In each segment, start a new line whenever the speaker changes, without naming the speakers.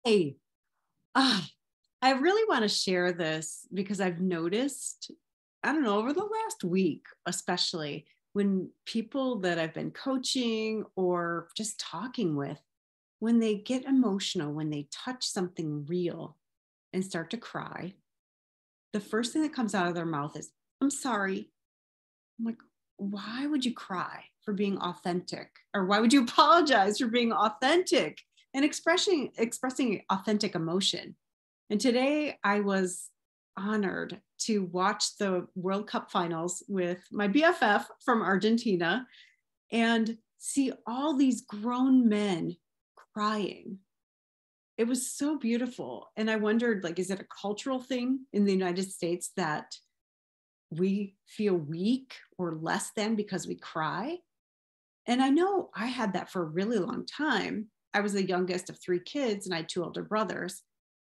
Hey, I really want to share this because I've noticed, I don't know, over the last week, especially when people that I've been coaching or just talking with, when they get emotional, when they touch something real and start to cry, the first thing that comes out of their mouth is, I'm sorry. I'm like, why would you cry for being authentic? Or why would you apologize for being authentic and expressing authentic emotion? And today I was honored to watch the World Cup finals with my BFF from Argentina and see all these grown men crying. It was so beautiful. And I wondered, like, is it a cultural thing in the United States that we feel weak or less than because we cry? And I know I had that for a really long time. I was the youngest of three kids and I had two older brothers.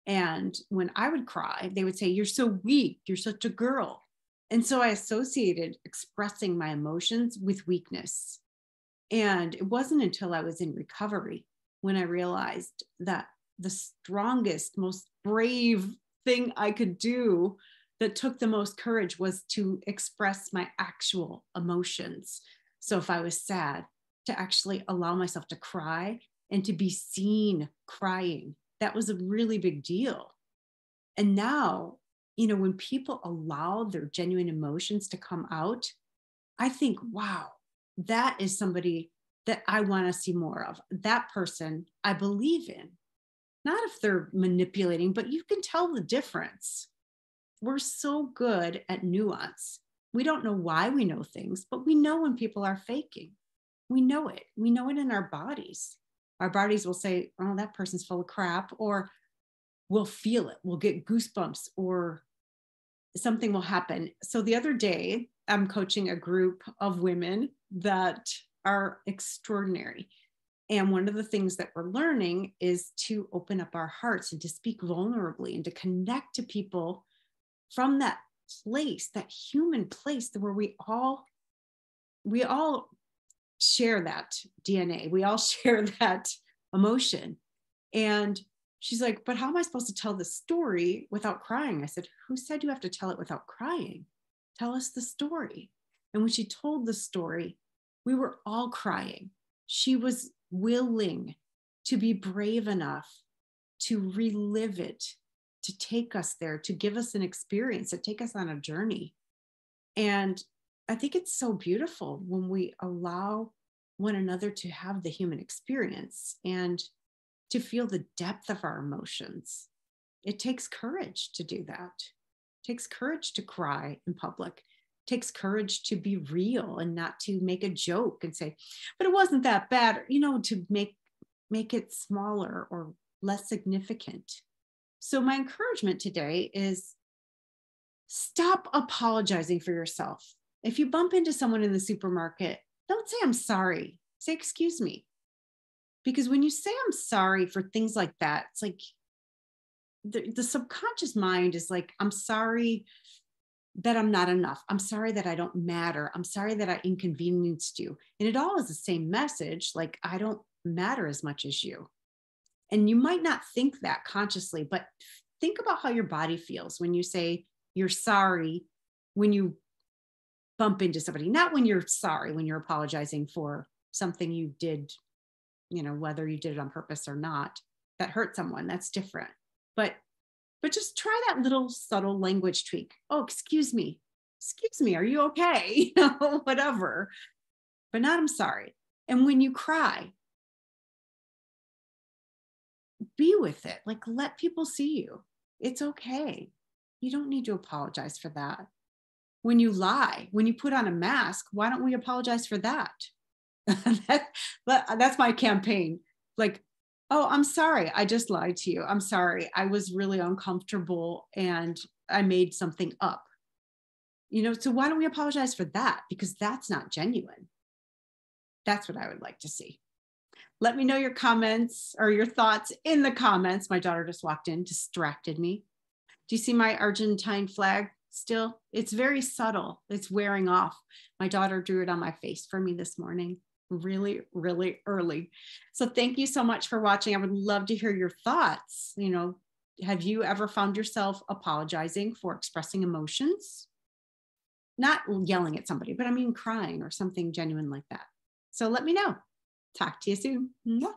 And when I would cry, they would say, you're so weak, you're such a girl. And so I associated expressing my emotions with weakness. And it wasn't until I was in recovery when I realized that the strongest, most brave thing I could do that took the most courage was to express my actual emotions. So if I was sad, to actually allow myself to cry and to be seen crying, that was a really big deal. And now, when people allow their genuine emotions to come out, I think, wow, that is somebody that I want to see more of. That person I believe in. Not if they're manipulating, but you can tell the difference. We're so good at nuance. We don't know why we know things, but we know when people are faking. We know it. We know it in our bodies. Our bodies will say, oh, that person's full of crap, or we'll feel it. We'll get goosebumps or something will happen. So the other day, I'm coaching a group of women that are extraordinary. And one of the things that we're learning is to open up our hearts and to speak vulnerably and to connect to people from that place, that human place where we all share that DNA. We all share that emotion. And she's like, but how am I supposed to tell the story without crying? I said, who said you have to tell it without crying? Tell us the story. And when she told the story, we were all crying. She was willing to be brave enough to relive it, to take us there, to give us an experience, to take us on a journey. And I think it's so beautiful when we allow one another to have the human experience and to feel the depth of our emotions. It takes courage to do that. It takes courage to cry in public. It takes courage to be real and not to make a joke and say, but it wasn't that bad, to make it smaller or less significant. So my encouragement today is stop apologizing for yourself. If you bump into someone in the supermarket, don't say, I'm sorry. Say, excuse me. Because when you say, I'm sorry for things like that, it's like the subconscious mind is like, I'm sorry that I'm not enough. I'm sorry that I don't matter. I'm sorry that I inconvenienced you. And it all is the same message, like, I don't matter as much as you. And you might not think that consciously, but think about how your body feels when you say you're sorry, when you bump into somebody, not when you're sorry, when you're apologizing for something you did, whether you did it on purpose or not, that hurt someone, that's different. But just try that little subtle language tweak. Oh, excuse me, are you okay? Whatever, but not, I'm sorry. And when you cry, be with it. Like, let people see you. It's okay. You don't need to apologize for that. When you lie, when you put on a mask, why don't we apologize for that? That's my campaign. Like, oh, I'm sorry. I just lied to you. I'm sorry. I was really uncomfortable and I made something up. So why don't we apologize for that? Because that's not genuine. That's what I would like to see. Let me know your comments or your thoughts in the comments. My daughter just walked in, distracted me. Do you see my Argentine flag still? It's very subtle. It's wearing off. My daughter drew it on my face for me this morning. really, really early. So thank you so much for watching. I would love to hear your thoughts. Have you ever found yourself apologizing for expressing emotions? Not yelling at somebody, but I mean crying or something genuine like that. So let me know. Talk to you soon. Mwah.